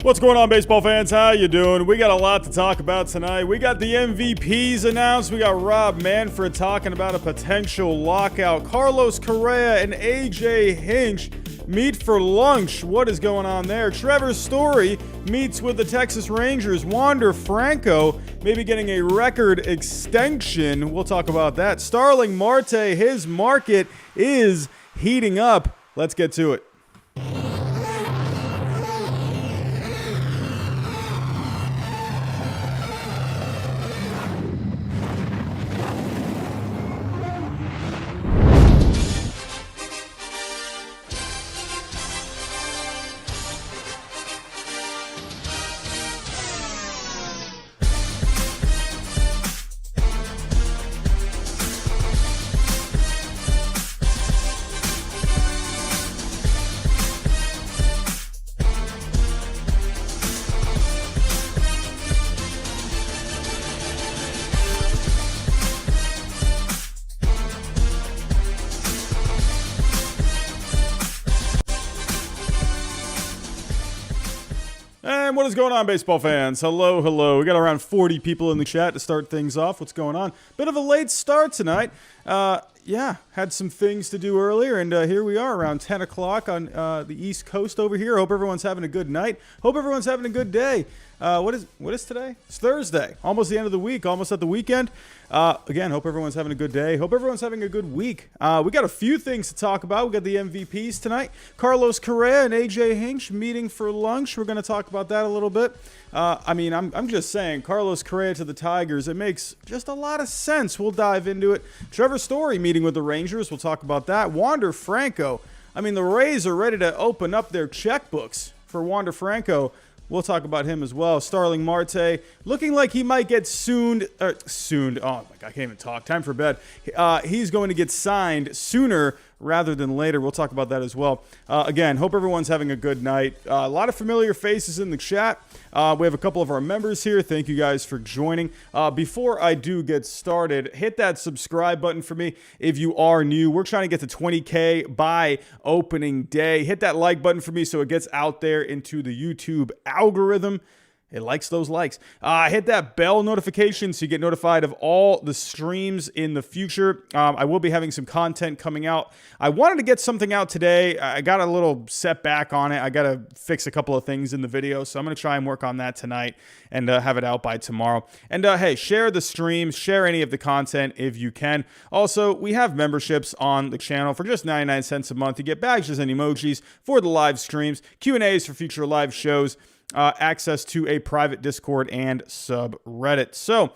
What's going on, baseball fans? How you doing? We got a lot to talk about tonight. We got the MVPs announced. We got Rob Manfred talking about a potential lockout. Carlos Correa and AJ Hinch meet for lunch. What is going on there? Trevor Story meets with the Texas Rangers. Wander Franco maybe getting a record extension. We'll talk about that. Starling Marte, his market is heating up. Let's get to it. And what is going on, baseball fans? Hello, hello. We got around 40 people in the chat to start things off. What's going on? Bit of a late start tonight. Had some things to do earlier, and here we are around 10 o'clock on the East Coast over here. Hope everyone's having a good night. Hope everyone's having a good day. What is today? It's Thursday. Almost the end of the week. Almost at the weekend. Again, hope everyone's having a good day. Hope everyone's having a good week. We got a few things to talk about. We got the MVPs tonight. Carlos Correa and AJ Hinch meeting for lunch. We're going to talk about that a little bit. I'm just saying, Carlos Correa to the Tigers, it makes just a lot of sense. We'll dive into it. Trevor Story meeting with the Rangers. We'll talk about that. Wander Franco. The Rays are ready to open up their checkbooks for Wander Franco. We'll talk about him as well. Starling Marte, looking like he might get sooned. Oh, my God, I can't even talk. Time for bed. He's going to get signed sooner rather than later. We'll talk about that as well. Again, hope everyone's having a good night. A lot of familiar faces in the chat. We have a couple of our members here. Thank you guys for joining. Before I do get started, hit that subscribe button for me if you are new. We're trying to get to 20K by opening day. Hit that like button for me so it gets out there into the YouTube algorithm. It likes those likes. Hit that bell notification so you get notified of all the streams in the future. I will be having some content coming out. I wanted to get something out today. I got a little setback on it. I got to fix a couple of things in the video, so I'm going to try and work on that tonight and have it out by tomorrow. And hey, share the streams, share any of the content if you can. Also, we have memberships on the channel for just 99 cents a month. You get badges and emojis for the live streams, Q&As for future live shows, access to a private Discord and subreddit. So,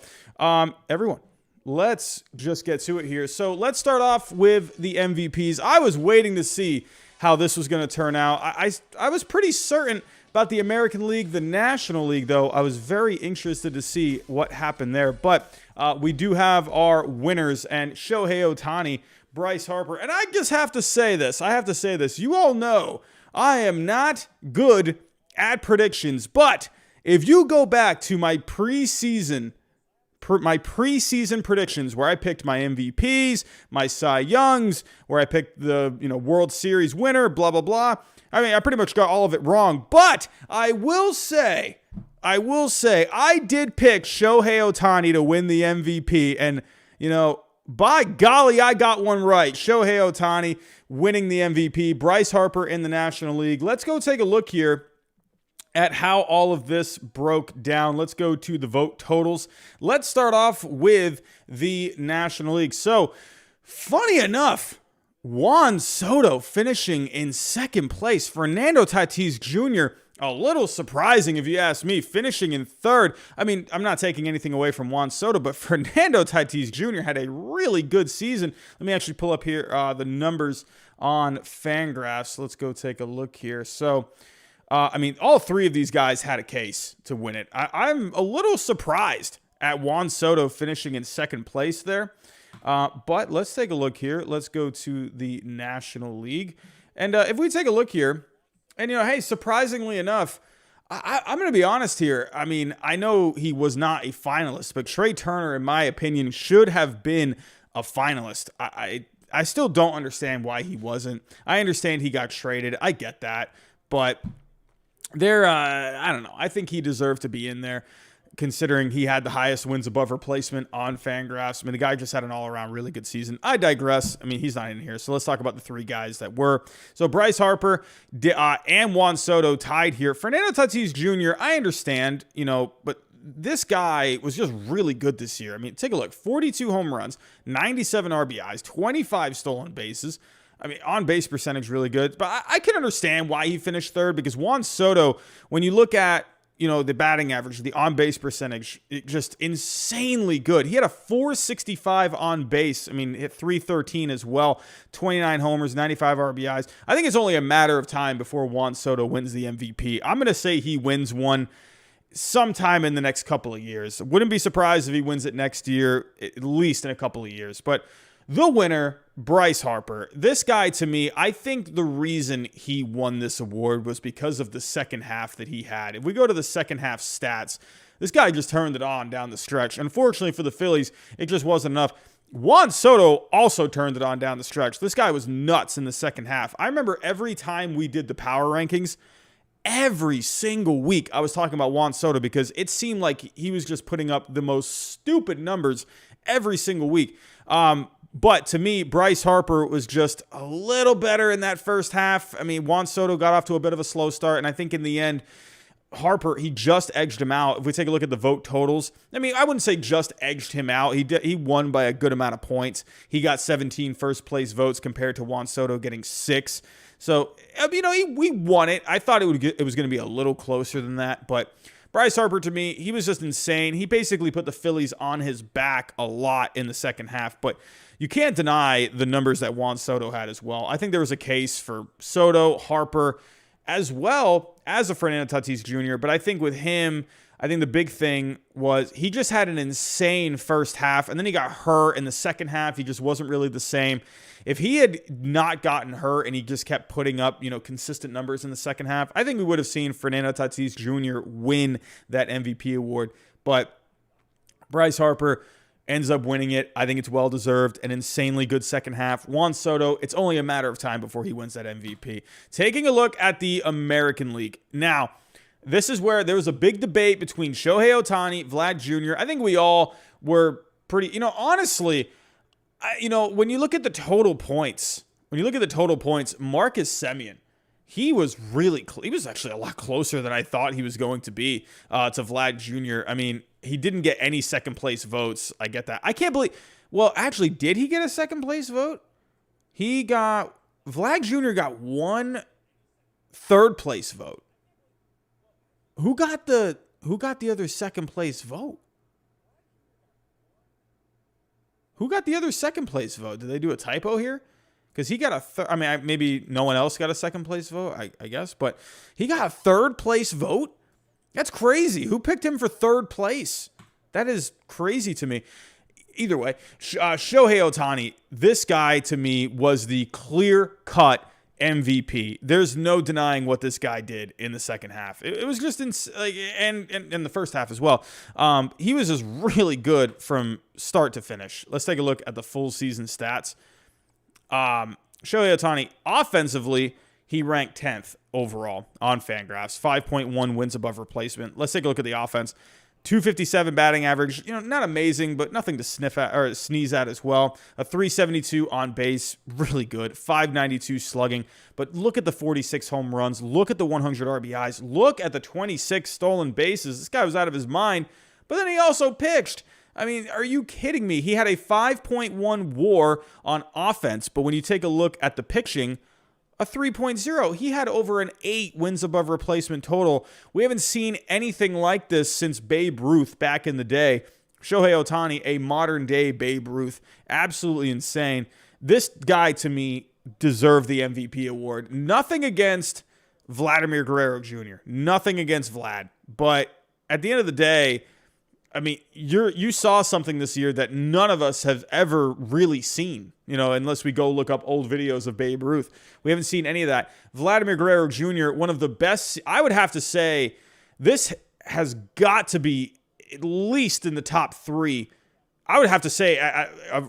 everyone, let's just get to it here. So, let's start off with the MVPs. I was waiting to see how this was going to turn out. I was pretty certain about the American League. The National League, though, I was very interested to see what happened there. But we do have our winners, and Shohei Ohtani, Bryce Harper. And I just have to say this. You all know I am not good at predictions, but if you go back to my preseason predictions where I picked my MVPs, my Cy Youngs, where I picked the World Series winner, blah blah blah. I pretty much got all of it wrong, but I will say I did pick Shohei Ohtani to win the MVP, and by golly, I got one right. Shohei Ohtani winning the MVP, Bryce Harper in the National League. Let's go take a look here at how all of this broke down. Let's go to the vote totals. Let's start off with the National League. So, funny enough, Juan Soto finishing in second place. Fernando Tatis Jr., a little surprising if you ask me, finishing in third. I'm not taking anything away from Juan Soto, but Fernando Tatis Jr. had a really good season. Let me actually pull up here the numbers on Fangraphs. Let's go take a look here. So, all three of these guys had a case to win it. I'm a little surprised at Juan Soto finishing in second place there. But let's take a look here. Let's go to the National League. And if we take a look here, and, hey, surprisingly enough, I'm going to be honest here. I know he was not a finalist, but Trey Turner, in my opinion, should have been a finalist. I still don't understand why he wasn't. I understand he got traded. I get that. But I don't know. I think he deserved to be in there, considering he had the highest wins above replacement on Fangraphs. I mean, the guy just had an all-around really good season. I digress. I mean, he's not in here. So let's talk about the three guys that were. So Bryce Harper and Juan Soto tied here. Fernando Tatis Jr., I understand, but this guy was just really good this year. I mean, take a look. 42 home runs, 97 RBIs, 25 stolen bases. I mean, on-base percentage really good. But I can understand why he finished third, because Juan Soto, when you look at, the batting average, the on-base percentage, just insanely good. He had a 465 on base. I mean, hit 313 as well. 29 homers, 95 RBIs. I think it's only a matter of time before Juan Soto wins the MVP. I'm going to say he wins one sometime in the next couple of years. Wouldn't be surprised if he wins it next year, at least in a couple of years. But the winner, Bryce Harper. This guy, to me, I think the reason he won this award was because of the second half that he had. If we go to the second half stats, this guy just turned it on down the stretch. Unfortunately for the Phillies, it just wasn't enough. Juan Soto also turned it on down the stretch. This guy was nuts in the second half. I remember every time we did the power rankings, every single week I was talking about Juan Soto, because it seemed like he was just putting up the most stupid numbers every single week. But to me, Bryce Harper was just a little better in that first half. I mean, Juan Soto got off to a bit of a slow start, and I think in the end, Harper, he just edged him out. If we take a look at the vote totals, I mean, I wouldn't say just edged him out. He won by a good amount of points. He got 17 first-place votes compared to Juan Soto getting 6. So, we won it. I thought it was going to be a little closer than that, but Bryce Harper, to me, he was just insane. He basically put the Phillies on his back a lot in the second half, but you can't deny the numbers that Juan Soto had as well. I think there was a case for Soto, Harper, as well as a Fernando Tatis Jr., but I think with him, I think the big thing was he just had an insane first half, and then he got hurt in the second half. He just wasn't really the same. If he had not gotten hurt and he just kept putting up, consistent numbers in the second half, I think we would have seen Fernando Tatis Jr. win that MVP award. But Bryce Harper ends up winning it. I think it's well-deserved. An insanely good second half. Juan Soto, it's only a matter of time before he wins that MVP. Taking a look at the American League. Now, this is where there was a big debate between Shohei Ohtani, Vlad Jr. I think we all were pretty, honestly, when you look at the total points, Marcus Semien, he was actually a lot closer than I thought he was going to be to Vlad Jr. I mean, he didn't get any second place votes. I get that. I can't believe, well, actually, did he get a second place vote? Vlad Jr. got one third place vote. Who got the other second place vote? Who got the other second place vote? Did they do a typo here? Because he got maybe no one else got a second place vote, I guess. But he got a third place vote? That's crazy. Who picked him for third place? That is crazy to me. Either way, Shohei Ohtani, this guy to me was the clear-cut MVP. There's no denying what this guy did in the second half. It was just and in the first half as well. He was just really good from start to finish. Let's take a look at the full season stats. Shohei Ohtani, offensively, he ranked 10th overall on Fangraphs, 5.1 wins above replacement. Let's take a look at the offense. 257 batting average, not amazing, but nothing to sniff at or sneeze at as well. A 372 on base, really good. 592 slugging. But look at the 46 home runs. Look at the 100 RBIs. Look at the 26 stolen bases. This guy was out of his mind. But then he also pitched. I mean, are you kidding me? He had a 5.1 WAR on offense, but when you take a look at the pitching, a 3.0. He had over an 8 wins above replacement total. We haven't seen anything like this since Babe Ruth back in the day. Shohei Ohtani, a modern-day Babe Ruth. Absolutely insane. This guy, to me, deserved the MVP award. Nothing against Vladimir Guerrero Jr. Nothing against Vlad. But at the end of the day, I mean, you saw something this year that none of us have ever really seen, unless we go look up old videos of Babe Ruth. We haven't seen any of that. Vladimir Guerrero Jr., one of the best, I would have to say, this has got to be at least in the top 3. I would have to say,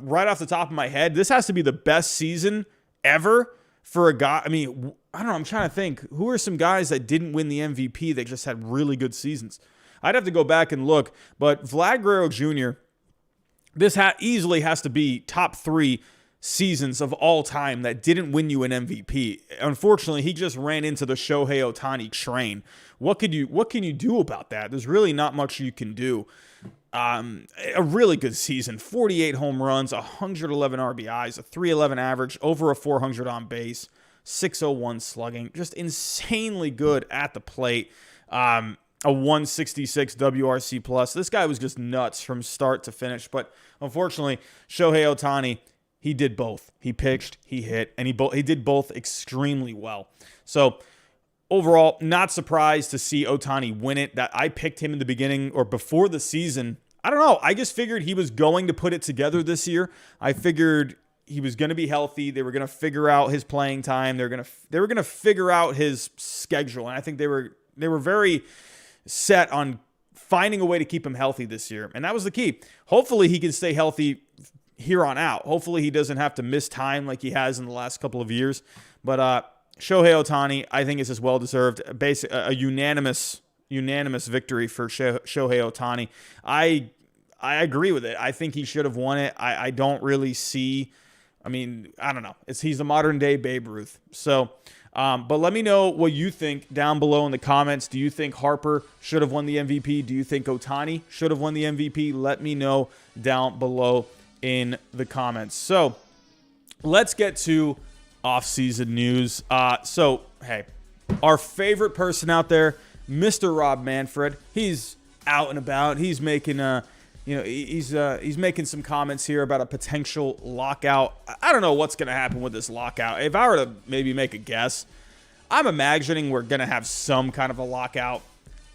right off the top of my head, this has to be the best season ever for a guy. I mean, I don't know. I'm trying to think. Who are some guys that didn't win the MVP that just had really good seasons? I'd have to go back and look. But Vlad Guerrero Jr., this easily has to be top 3 seasons of all time that didn't win you an MVP. Unfortunately, he just ran into the Shohei Ohtani train. What can you do about that? There's really not much you can do. A really good season, 48 home runs, 111 RBIs, a 311 average, over a 400 on base, 601 slugging, just insanely good at the plate. A 166 WRC plus. This guy was just nuts from start to finish. But unfortunately, Shohei Ohtani, he did both. He pitched, he hit, and he did both extremely well. So overall, not surprised to see Ohtani win it. That I picked him in the beginning or before the season. I don't know. I just figured he was going to put it together this year. I figured he was going to be healthy. They were going to figure out his playing time. They were going to figure out his schedule, and I think they were very set on finding a way to keep him healthy this year, and that was the key. Hopefully, he can stay healthy here on out. Hopefully, he doesn't have to miss time like he has in the last couple of years. But Shohei Ohtani, I think, is as well deserved. A unanimous victory for Shohei Ohtani. I agree with it. I think he should have won it. I don't really see. I mean, I don't know. He's the modern day Babe Ruth. So, but let me know what you think down below in the comments. Do you think Harper should have won the MVP? Do you think Ohtani should have won the MVP? Let me know down below in the comments. So, let's get to off-season news. Hey, our favorite person out there, Mr. Rob Manfred. He's out and about. He's making he's making some comments here about a potential lockout. I don't know what's going to happen with this lockout. If I were to maybe make a guess, I'm imagining we're going to have some kind of a lockout.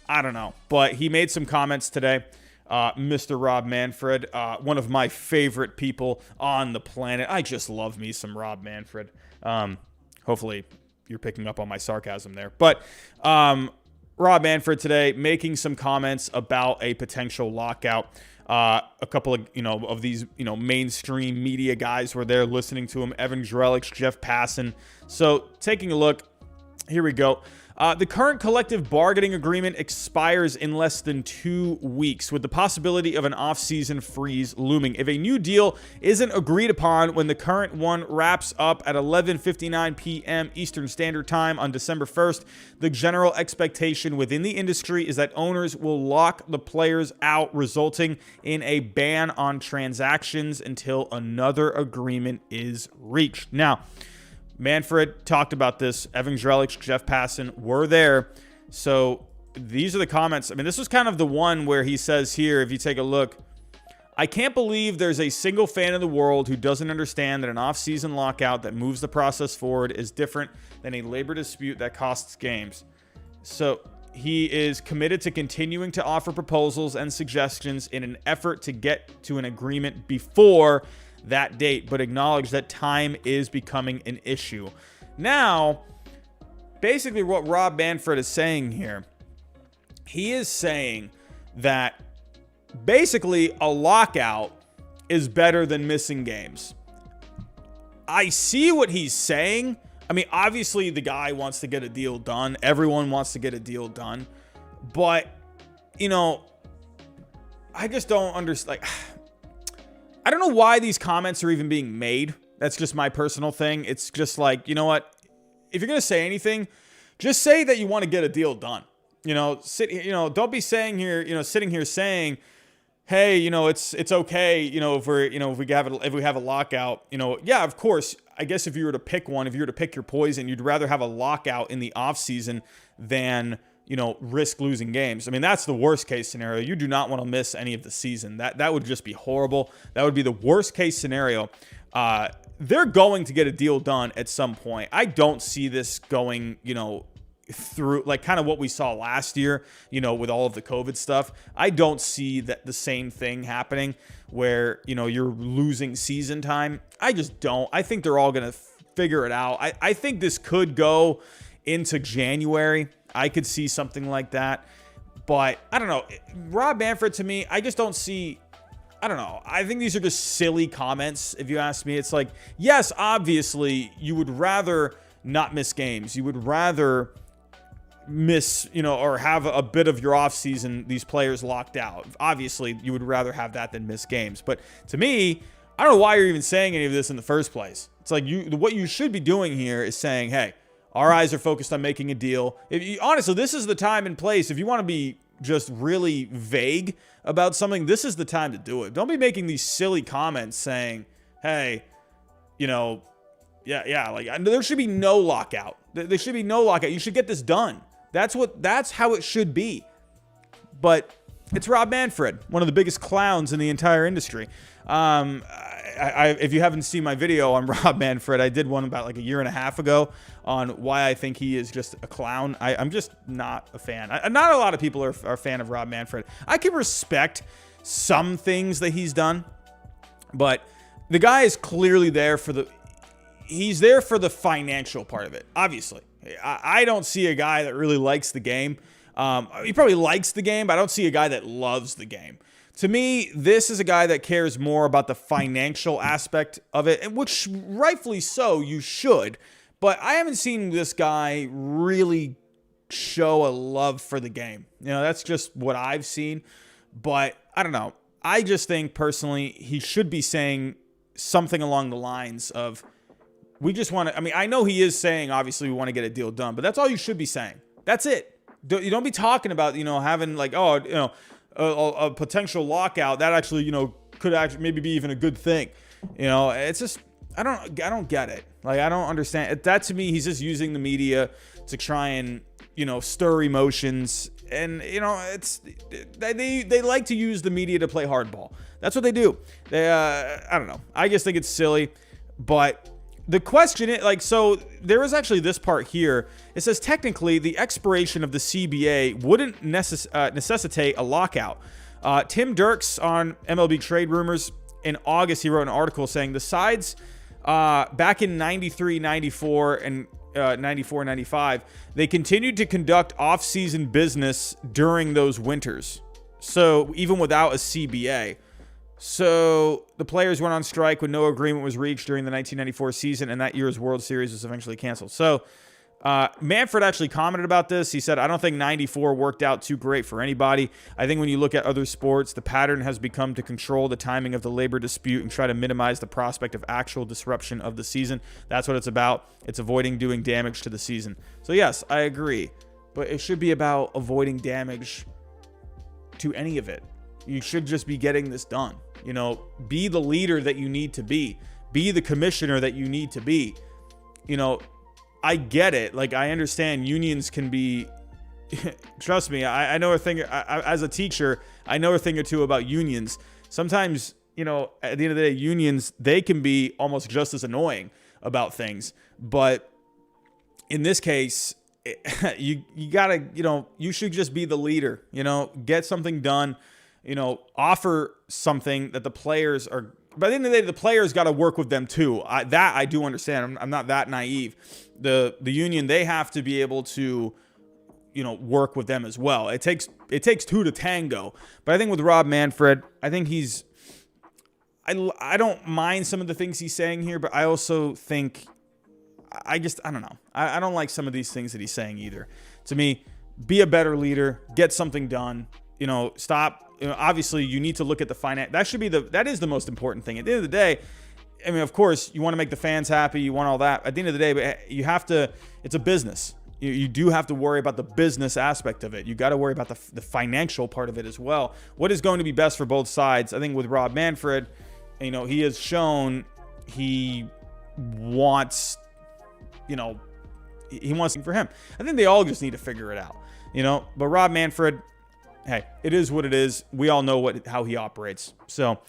I don't know. But he made some comments today. Mr. Rob Manfred, one of my favorite people on the planet. I just love me some Rob Manfred. Hopefully you're picking up on my sarcasm there. But Rob Manfred today making some comments about a potential lockout. A couple of these mainstream media guys were there listening to him. Evan Drellich, Jeff Passan. So taking a look, here we go. The current collective bargaining agreement expires in less than 2 weeks, with the possibility of an off-season freeze looming. If a new deal isn't agreed upon when the current one wraps up at 11:59 p.m. Eastern Standard Time on December 1st, the general expectation within the industry is that owners will lock the players out, resulting in a ban on transactions until another agreement is reached. Now, Manfred talked about this. Evan Drellich, Jeff Passan were there. So these are the comments. I mean, this was kind of the one where he says here, if you take a look, I can't believe there's a single fan in the world who doesn't understand that an off-season lockout that moves the process forward is different than a labor dispute that costs games. So he is committed to continuing to offer proposals and suggestions in an effort to get to an agreement before that date, but acknowledge that time is becoming an issue. Now, basically what Rob Manfred is saying here, he is saying that basically a lockout is better than missing games. I see what he's saying. I mean, obviously the guy wants to get a deal done. Everyone wants to get a deal done. But, I just don't understand. I don't know why these comments are even being made. That's just my personal thing. It's just like, you know what? If you're going to say anything, just say that you want to get a deal done. Don't be saying here, sitting here saying, hey, it's okay, if we have a lockout, yeah, of course. I guess if you were to pick one, if you were to pick your poison, you'd rather have a lockout in the offseason than risk losing games. I mean, that's the worst case scenario. You do not want to miss any of the season. That would just be horrible. That would be the worst case scenario. They're going to get a deal done at some point. I don't see this going, through like kind of what we saw last year, with all of the COVID stuff. I don't see that the same thing happening where, you're losing season time. I just don't. I think they're all going to figure it out. I think this could go into January. I could see something like that, but I don't know. Rob Manfred, to me, I just don't see I don't know. I think these are just silly comments, if you ask me. It's like, yes, obviously, you would rather not miss games. You would rather miss, or have a bit of your offseason, these players locked out. Obviously, you would rather have that than miss games. But to me, I don't know why you're even saying any of this in the first place. It's like what you should be doing here is saying, hey, our eyes are focused on making a deal. Honestly, this is the time and place. If you want to be just really vague about something, this is the time to do it. Don't be making these silly comments saying, hey, like there should be no lockout. There should be no lockout. You should get this done. That's how it should be. But it's Rob Manfred, one of the biggest clowns in the entire industry. If you haven't seen my video on Rob Manfred, I did one about like a year and a half ago on why I think he is just a clown. I'm just not a fan. Not a lot of people are a fan of Rob Manfred. I can respect some things that he's done, but the guy is clearly there he's there for the financial part of it, obviously. I don't see a guy that really likes the game. He probably likes the game, but I don't see a guy that loves the game. To me, this is a guy that cares more about the financial aspect of it, and which rightfully so, you should. But I haven't seen this guy really show a love for the game. That's just what I've seen. But I don't know. I just think personally he should be saying something along the lines of, we just want to, I know he is saying, obviously, we want to get a deal done, but that's all you should be saying. That's it. You don't be talking about, having like, a potential lockout that actually, could actually maybe be even a good thing. It's just, I don't get it. Like, I don't understand. That to me, he's just using the media to try and, stir emotions. And, they like to use the media to play hardball. That's what they do. I don't know. I just think it's silly, but the question is, so there is actually this part here. It says, technically, the expiration of the CBA wouldn't necessitate a lockout. Tim Dirks on MLB Trade Rumors, in August, he wrote an article saying the sides back in 93, 94, and 94, 95, they continued to conduct off-season business during those winters. So even without a CBA. So the players went on strike when no agreement was reached during the 1994 season, and that year's World Series was eventually canceled. So Manfred actually commented about this. He said, I don't think 94 worked out too great for anybody. I think when you look at other sports, the pattern has become to control the timing of the labor dispute and try to minimize the prospect of actual disruption of the season. That's what it's about. It's avoiding doing damage to the season. So yes, I agree. But it should be about avoiding damage to any of it. You should just be getting this done. Be the leader that you need to be. Be the commissioner that you need to be. I get it. Like, I understand unions can be, trust me, I know a thing, as a teacher, I know a thing or two about unions. Sometimes, at the end of the day, unions, they can be almost just as annoying about things. But in this case, you gotta, you should just be the leader, get something done. Offer something that the players are. By the end of the day, the players got to work with them too. I do understand. I'm not that naive. The union, they have to be able to, work with them as well. It takes two to tango. But I think with Rob Manfred, I think I don't mind some of the things he's saying here, but I also think I don't know. I don't like some of these things that he's saying either. To me, be a better leader, get something done. Stop. Obviously, you need to look at the finance. That is the most important thing. At the end of the day, of course, you want to make the fans happy. You want all that. At the end of the day, but you have to. It's a business. You do have to worry about the business aspect of it. You got to worry about the financial part of it as well. What is going to be best for both sides? I think with Rob Manfred, he has shown he wants. He wants for him. I think they all just need to figure it out. But Rob Manfred. Hey, it is what it is. We all know how he operates. So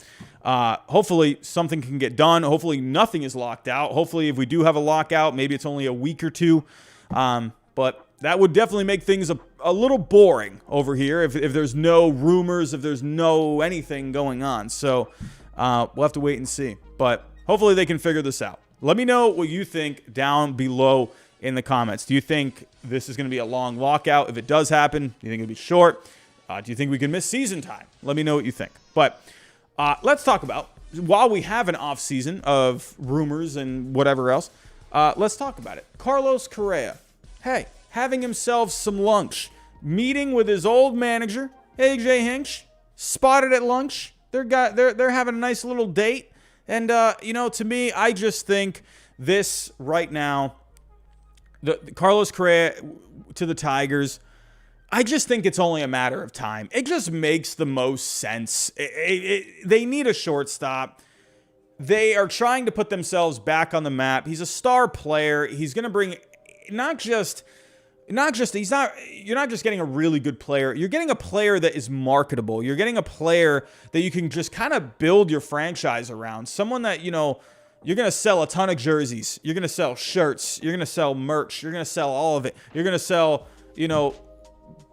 hopefully something can get done. Hopefully nothing is locked out. Hopefully if we do have a lockout, maybe it's only a week or two. But that would definitely make things a little boring over here if there's no rumors, if there's no anything going on. So we'll have to wait and see. But hopefully they can figure this out. Let me know what you think down below in the comments. Do you think this is going to be a long lockout? If it does happen, do you think it'll be short? Do you think we can miss season time? Let me know what you think. But let's talk about, while we have an off season of rumors and whatever else, let's talk about it. Carlos Correa, hey, having himself some lunch, meeting with his old manager, AJ Hinch, spotted at lunch. They're having a nice little date. And, to me, I just think this right now, the Carlos Correa to the Tigers, I just think it's only a matter of time. It just makes the most sense. They need a shortstop. They are trying to put themselves back on the map. He's a star player. He's going to bring you're not just getting a really good player. You're getting a player that is marketable. You're getting a player that you can just kind of build your franchise around. Someone that, you're going to sell a ton of jerseys. You're going to sell shirts. You're going to sell merch. You're going to sell all of it. You're going to sell,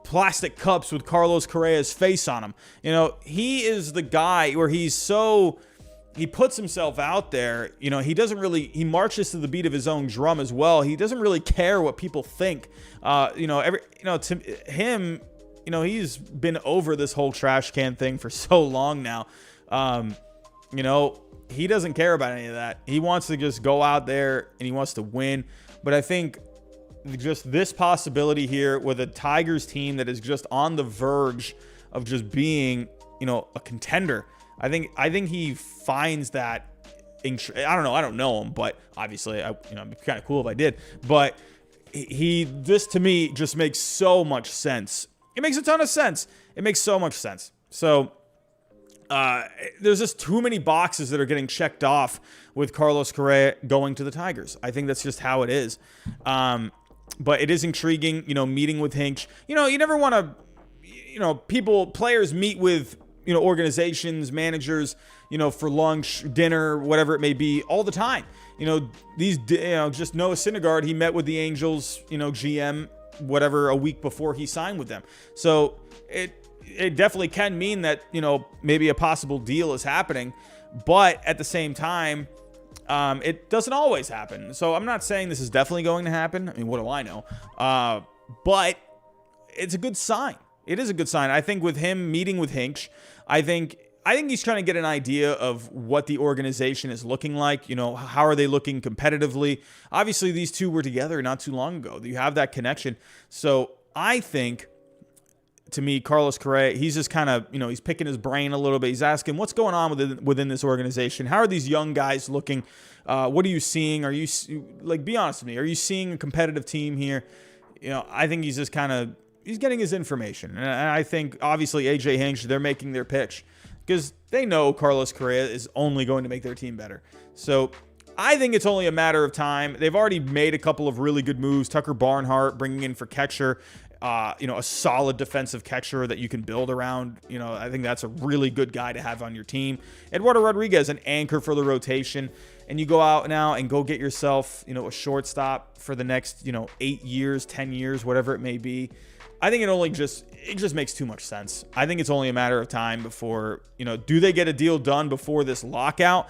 plastic cups with Carlos Correa's face on them. He is the guy where he puts himself out there. He marches to the beat of his own drum as well. He doesn't really care what people think. To him, he's been over this whole trash can thing for so long now. He doesn't care about any of that. He wants to just go out there and he wants to win. But I think just this possibility here with a Tigers team that is just on the verge of just being, a contender. I think he finds that. I don't know him, but obviously, it'd be kind of cool if I did. But this to me just makes so much sense. It makes a ton of sense. It makes so much sense. So there's just too many boxes that are getting checked off with Carlos Correa going to the Tigers. I think that's just how it is. But it is intriguing, meeting with Hinch. You never want to, players meet with, organizations, managers, for lunch, dinner, whatever it may be, all the time. Just Noah Syndergaard, he met with the Angels, GM, whatever, a week before he signed with them. So it definitely can mean that, maybe a possible deal is happening. But at the same time, it doesn't always happen. So I'm not saying this is definitely going to happen. I mean, what do I know? But it's a good sign. It is a good sign. I think with him meeting with Hinch, I think he's trying to get an idea of what the organization is looking like. How are they looking competitively? Obviously, these two were together not too long ago. You have that connection. So I think, to me, Carlos Correa, he's just kind of, he's picking his brain a little bit. He's asking, what's going on within this organization? How are these young guys looking? What are you seeing? Are you, be honest with me, are you seeing a competitive team here? I think he's just kind of, he's getting his information. And I think, obviously, AJ Hinch, they're making their pitch because they know Carlos Correa is only going to make their team better. So I think it's only a matter of time. They've already made a couple of really good moves. Tucker Barnhart bringing in for catcher. A solid defensive catcher that you can build around. I think that's a really good guy to have on your team. Eduardo Rodriguez, an anchor for the rotation. And you go out now and go get yourself, a shortstop for the next, 8 years, 10 years, whatever it may be. I think it just makes too much sense. I think it's only a matter of time before, do they get a deal done before this lockout?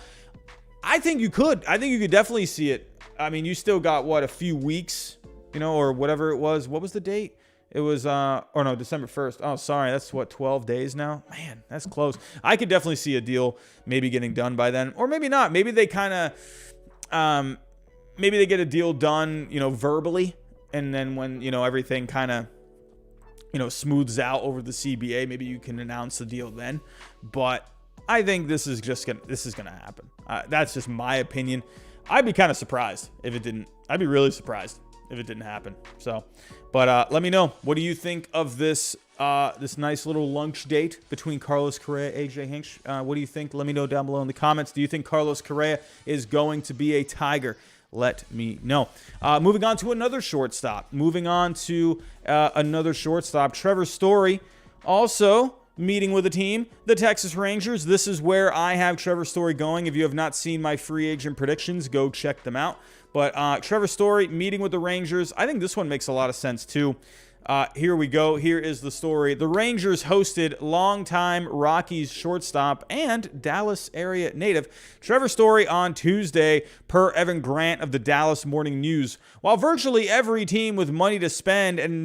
I think you could. I think you could definitely see it. I mean, you still got, a few weeks, or whatever it was. What was the date? It was, December 1st. Oh, sorry. That's 12 days now? Man, that's close. I could definitely see a deal maybe getting done by then. Or maybe not. Maybe they kind of, maybe they get a deal done, verbally. And then when, everything kind of, smooths out over the CBA, maybe you can announce the deal then. But I think this is going to happen. That's just my opinion. I'd be kind of surprised if it didn't. I'd be really surprised if it didn't happen. So, but let me know. What do you think of this this nice little lunch date between Carlos Correa and AJ Hinch? What do you think? Let me know down below in the comments. Do you think Carlos Correa is going to be a Tiger? Let me know. Moving on to another shortstop. Trevor Story also meeting with a team, the Texas Rangers. This is where I have Trevor Story going. If you have not seen my free agent predictions, go check them out. But Trevor Story meeting with the Rangers. I think this one makes a lot of sense too. Here we go. Here is the story. The Rangers hosted longtime Rockies shortstop and Dallas area native Trevor Story on Tuesday, per Evan Grant of the Dallas Morning News. While virtually every team with money to spend and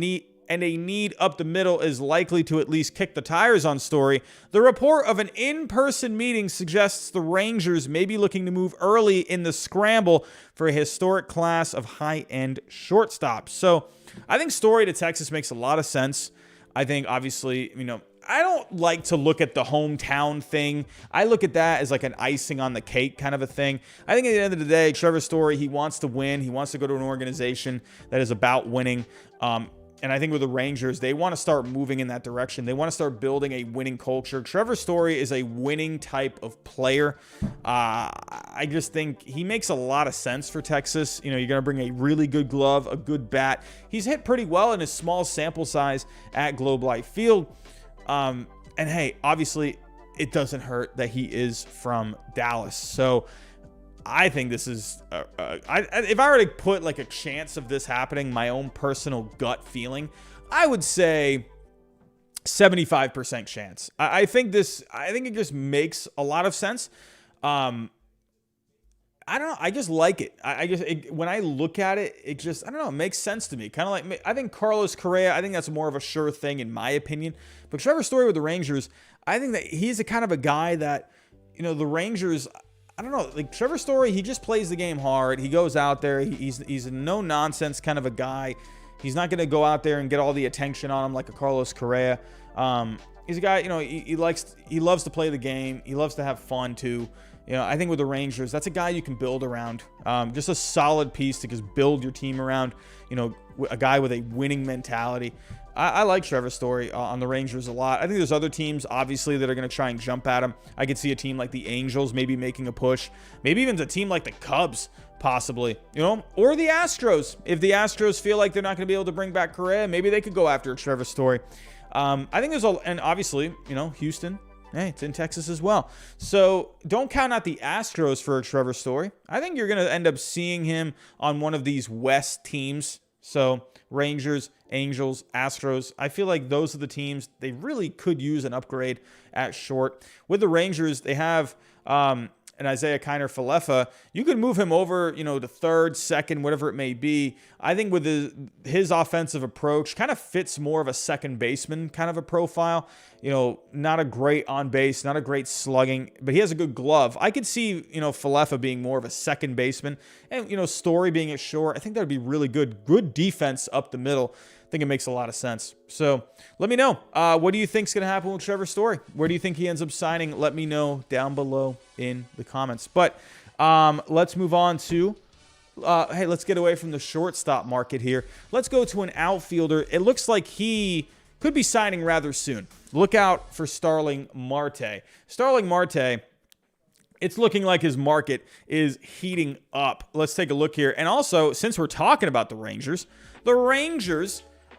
and a need up the middle is likely to at least kick the tires on Story, the report of an in-person meeting suggests the Rangers may be looking to move early in the scramble for a historic class of high-end shortstops. So I think Story to Texas makes a lot of sense. I think, obviously, I don't like to look at the hometown thing. I look at that as like an icing on the cake kind of a thing. I think at the end of the day, Trevor Story, he wants to win. He wants to go to an organization that is about winning. And I think with the Rangers, they want to start moving in that direction. They want to start building a winning culture. Trevor Story is a winning type of player. I just think he makes a lot of sense for Texas. You're going to bring a really good glove, a good bat. He's hit pretty well in his small sample size at Globe Life Field. And hey, obviously, it doesn't hurt that he is from Dallas. So I think this is, if I were to put like a chance of this happening, my own personal gut feeling, I would say 75% chance. I think it just makes a lot of sense. I don't know. I just like it. When I look at it, it just, I don't know, it makes sense to me. Kind of like, I think Carlos Correa, I think that's more of a sure thing in my opinion. But Trevor Story with the Rangers, I think that he's a kind of a guy that, the Rangers, I don't know, like Trevor Story, he just plays the game hard. He goes out there. He's a no nonsense kind of a guy. He's not going to go out there and get all the attention on him like a Carlos Correa. He's a guy, he loves to play the game. He loves to have fun too. I think with the Rangers, that's a guy you can build around. Just a solid piece to just build your team around. A guy with a winning mentality. I like Trevor Story on the Rangers a lot. I think there's other teams, obviously, that are going to try and jump at him. I could see a team like the Angels maybe making a push. Maybe even a team like the Cubs, possibly. Or the Astros. If the Astros feel like they're not going to be able to bring back Correa, maybe they could go after Trevor Story. I think there's and obviously, Houston. Hey, it's in Texas as well. So don't count out the Astros for a Trevor Story. I think you're going to end up seeing him on one of these West teams. So Rangers, Angels, Astros. I feel like those are the teams. They really could use an upgrade at short. With the Rangers, they have and Isaiah Kiner-Falefa, you can move him over, to third, second, whatever it may be. I think with his offensive approach, kind of fits more of a second baseman kind of a profile. Not a great on base, not a great slugging, but he has a good glove. I could see, Falefa being more of a second baseman and, Story being at short. I think that would be really good. Good defense up the middle. I think it makes a lot of sense. So let me know. What do you think is going to happen with Trevor Story? Where do you think he ends up signing? Let me know down below in the comments. But let's move on to, hey, let's get away from the shortstop market here. Let's go to an outfielder. It looks like he could be signing rather soon. Look out for Starling Marte. Starling Marte, it's looking like his market is heating up. Let's take a look here. And also, since we're talking about the Rangers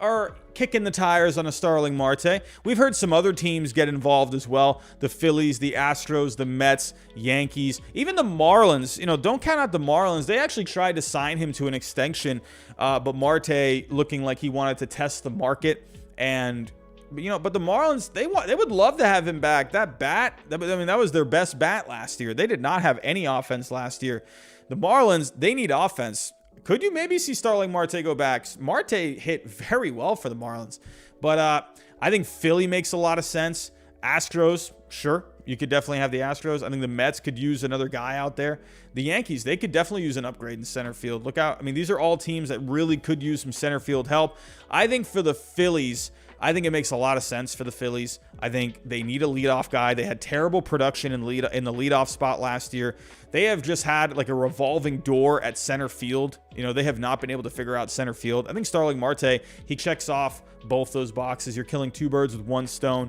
are kicking the tires on a Starling Marte. We've heard some other teams get involved as well. The Phillies, the Astros, the Mets, Yankees, even the Marlins. Don't count out the Marlins. They actually tried to sign him to an extension, but Marte looking like he wanted to test the market. And but the Marlins, they would love to have him back. That bat, that was their best bat last year. They did not have any offense last year. The Marlins, they need offense. Could you maybe see Starling Marte go back? Marte hit very well for the Marlins. But I think Philly makes a lot of sense. Astros, sure. You could definitely have the Astros. I think the Mets could use another guy out there. The Yankees, they could definitely use an upgrade in center field. Look out. These are all teams that really could use some center field help. I think for the Phillies, I think it makes a lot of sense for the Phillies. I think they need a leadoff guy. They had terrible production in the leadoff spot last year. They have just had like a revolving door at center field. They have not been able to figure out center field. I think Starling Marte, he checks off both those boxes. You're killing two birds with one stone.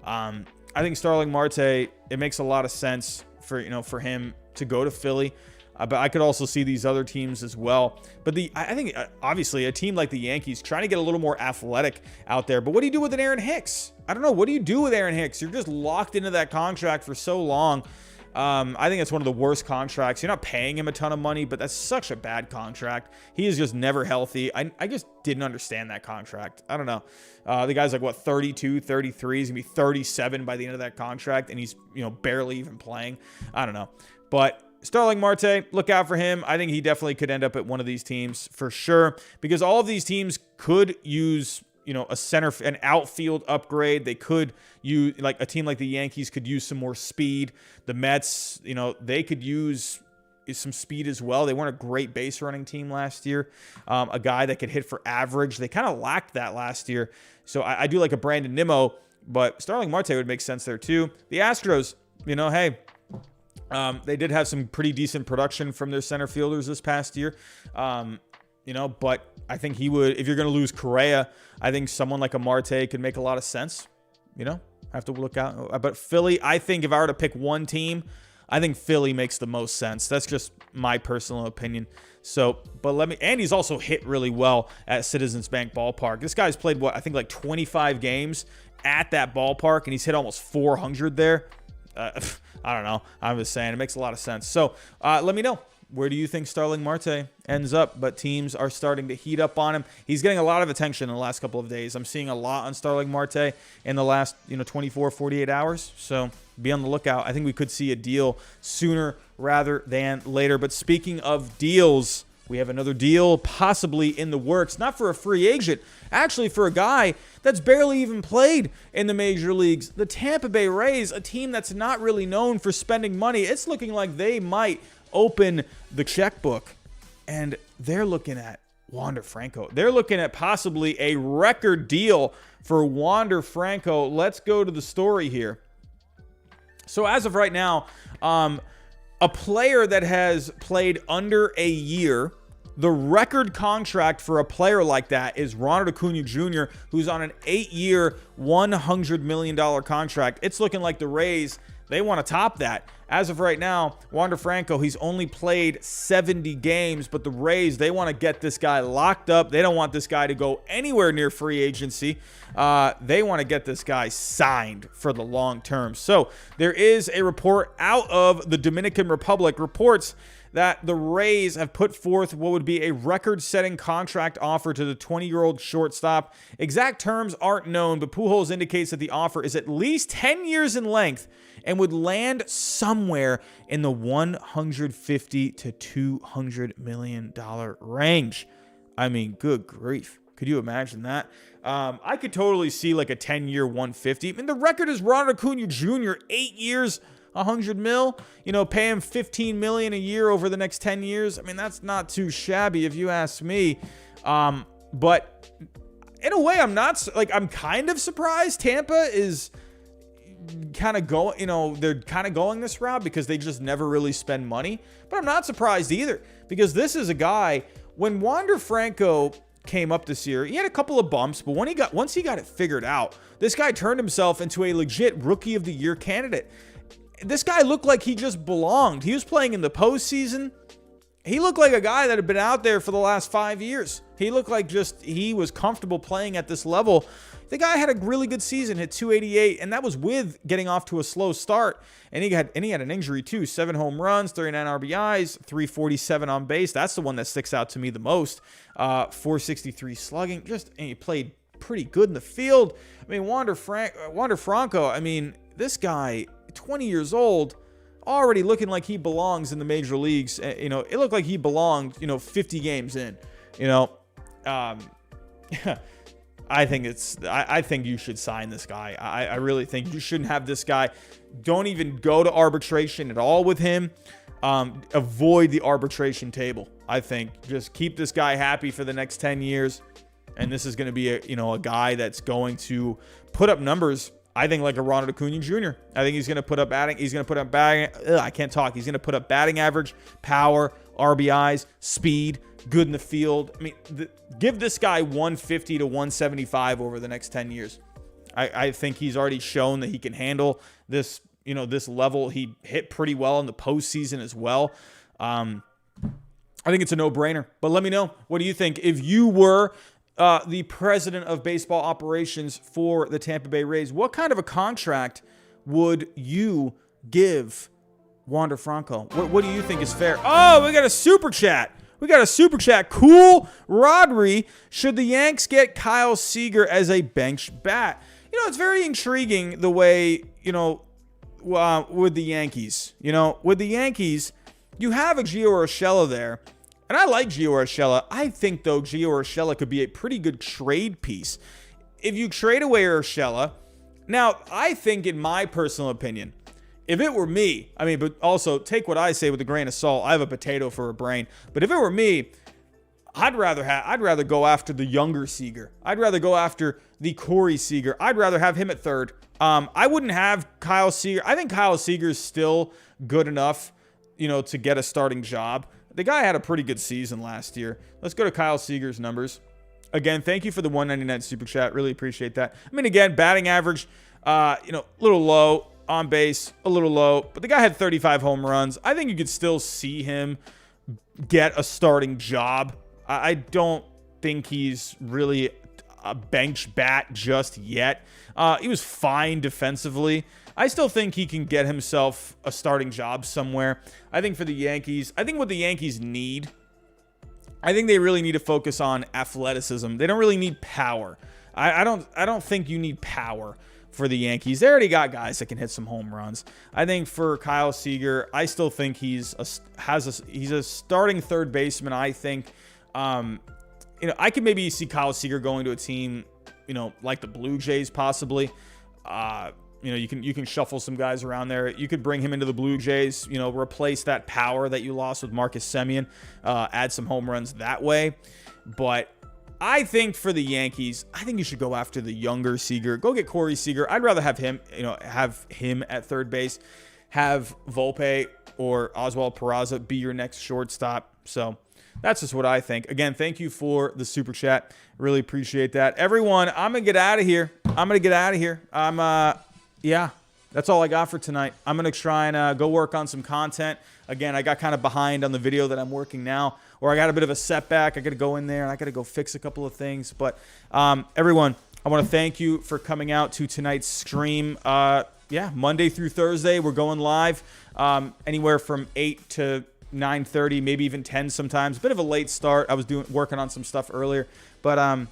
I think Starling Marte, it makes a lot of sense for him to go to Philly. But I could also see these other teams as well. But I think, obviously, a team like the Yankees trying to get a little more athletic out there. But what do you do with an Aaron Hicks? I don't know. What do you do with Aaron Hicks? You're just locked into that contract for so long. I think it's one of the worst contracts. You're not paying him a ton of money, but that's such a bad contract. He is just never healthy. I just didn't understand that contract. I don't know. The guy's like, 32, 33. He's going to be 37 by the end of that contract, and he's, barely even playing. I don't know. But Starling Marte, look out for him. I think he definitely could end up at one of these teams for sure, because all of these teams could use, an outfield upgrade. They could use, like a team like the Yankees could use some more speed. The Mets, they could use some speed as well. They weren't a great base running team last year. A guy that could hit for average. They kind of lacked that last year. So I do like a Brandon Nimmo, but Starling Marte would make sense there too. The Astros, hey, they did have some pretty decent production from their center fielders this past year. But I think he would, if you're going to lose Correa, I think someone like a Marte could make a lot of sense. Have to look out. But Philly, I think if I were to pick one team, I think Philly makes the most sense. That's just my personal opinion. So, and he's also hit really well at Citizens Bank Ballpark. This guy's played, I think like 25 games at that ballpark, and he's hit almost 400 there. I don't know. I'm just saying, it makes a lot of sense. So, let me know. Where do you think Starling Marte ends up? But teams are starting to heat up on him. He's getting a lot of attention in the last couple of days. I'm seeing a lot on Starling Marte in the last 24, 48 hours. So be on the lookout. I think we could see a deal sooner rather than later. But speaking of deals, we have another deal possibly in the works. Not for a free agent, actually for a guy that's barely even played in the major leagues. The Tampa Bay Rays, a team that's not really known for spending money. It's looking like they might open the checkbook, and they're looking at Wander Franco. They're looking at possibly a record deal for Wander Franco. Let's go to the story here. So as of right now, a player that has played under a year, the record contract for a player like that is Ronald Acuna Jr., who's on an 8-year, $100 million contract. It's looking like the Rays, they want to top that. As of right now, Wander Franco, he's only played 70 games, but the Rays, they want to get this guy locked up. They don't want this guy to go anywhere near free agency. They want to get this guy signed for the long term. So there is a report out of the Dominican Republic, reports that the Rays have put forth what would be a record-setting contract offer to the 20-year-old shortstop. Exact terms aren't known, but Pujols indicates that the offer is at least 10 years in length and would land somewhere in the $150 to $200 million range. I mean, good grief. Could you imagine that? I could totally see like a 10-year 150. I mean, the record is Ronald Acuna Jr., 8 years, 100 mil, pay him $15 million a year over the next 10 years. I mean, that's not too shabby if you ask me. But in a way, I'm kind of surprised Tampa is kind of going, they're kind of going this route because they just never really spend money. But I'm not surprised either, because this is a guy, when Wander Franco came up this year, he had a couple of bumps, but once he got it figured out, this guy turned himself into a legit Rookie of the Year candidate. This guy looked like he just belonged. He was playing in the postseason. He looked like a guy that had been out there for the last 5 years. He looked like he was comfortable playing at this level. The guy had a really good season, hit 288, and that was with getting off to a slow start. And he had an injury too. 7 home runs, 39 RBIs, 347 on base. That's the one that sticks out to me the most. 463 slugging. And he played pretty good in the field. I mean, Wander Franco. I mean, this guy, 20 years old, already looking like he belongs in the major leagues. It looked like he belonged, 50 games in. I think you should sign this guy. I really think you shouldn't have this guy. Don't even go to arbitration at all with him. Avoid the arbitration table. I think just keep this guy happy for the next 10 years. And this is going to be a guy that's going to put up numbers. I think like a Ronald Acuna Jr. I think he's going to put up batting. He's going to put up batting. I can't talk. He's going to put up batting average, power, RBIs, speed, good in the field. I mean, give this guy 150 to 175 over the next 10 years. I think he's already shown that he can handle this, this level. He hit pretty well in the postseason as well. I think it's a no-brainer. But let me know. What do you think? If you were the president of baseball operations for the Tampa Bay Rays, what kind of a contract would you give Wander Franco? What do you think is fair? Oh, we got a super chat. Cool. Rodri, should the Yanks get Kyle Seager as a bench bat? It's very intriguing the way, with the Yankees. With the Yankees, you have a Gio Urshela there. And I like Gio Urshela. I think, though, Gio Urshela could be a pretty good trade piece. if you trade away Urshela, now I think, in my personal opinion, if it were me, I mean, but also take what I say with a grain of salt. I have a potato for a brain. But if it were me, I'd rather go after the younger Seager. I'd rather go after the Corey Seager. I'd rather have him at third. I wouldn't have Kyle Seager. I think Kyle Seager is still good enough, to get a starting job. The guy had a pretty good season last year. Let's go to Kyle Seager's numbers. Again, thank you for the $1.99 super chat. Really appreciate that. I mean, again, batting average, a little low. On base, a little low. But the guy had 35 home runs. I think you could still see him get a starting job. I don't think he's really a bench bat just yet. He was fine defensively. I still think he can get himself a starting job somewhere. I think for the Yankees, I think what the Yankees need, I think they really need to focus on athleticism. They don't really need power. I don't think you need power for the Yankees. They already got guys that can hit some home runs. I think for Kyle Seager, I still think he's a starting third baseman. I think, I could maybe see Kyle Seager going to a team, like the Blue Jays possibly. You can shuffle some guys around there. You could bring him into the Blue Jays, replace that power that you lost with Marcus Semien, add some home runs that way. But I think for the Yankees, I think you should go after the younger Seager. Go get Corey Seager. I'd rather have him, have him at third base. Have Volpe or Oswald Peraza be your next shortstop. So that's just what I think. Again, thank you for the super chat. Really appreciate that. Everyone, I'm going to get out of here. That's all I got for tonight. I'm going to try and go work on some content. Again, I got kind of behind on the video that I'm working now, or I got a bit of a setback. I got to go in there and I got to go fix a couple of things. But everyone, I want to thank you for coming out to tonight's stream. Monday through Thursday, we're going live anywhere from 8 to 9:30, maybe even 10 sometimes. Bit of a late start. I was working on some stuff earlier. But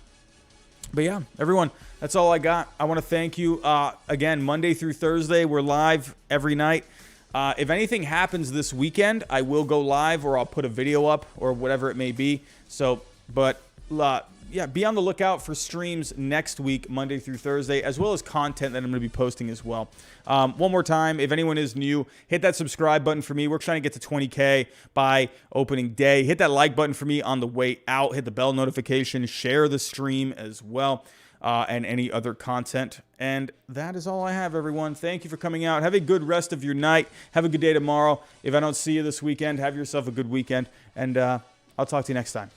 yeah, everyone, that's all I got. I want to thank you. Again, Monday through Thursday, we're live every night. If anything happens this weekend, I will go live or I'll put a video up or whatever it may be. So, be on the lookout for streams next week, Monday through Thursday, as well as content that I'm going to be posting as well. One more time, if anyone is new, hit that subscribe button for me. We're trying to get to 20K by opening day. Hit that like button for me on the way out. Hit the bell notification. Share the stream as well. And any other content. And that is all I have, everyone. Thank you for coming out. Have a good rest of your night. Have a good day tomorrow. If I don't see you this weekend, have yourself a good weekend. And I'll talk to you next time.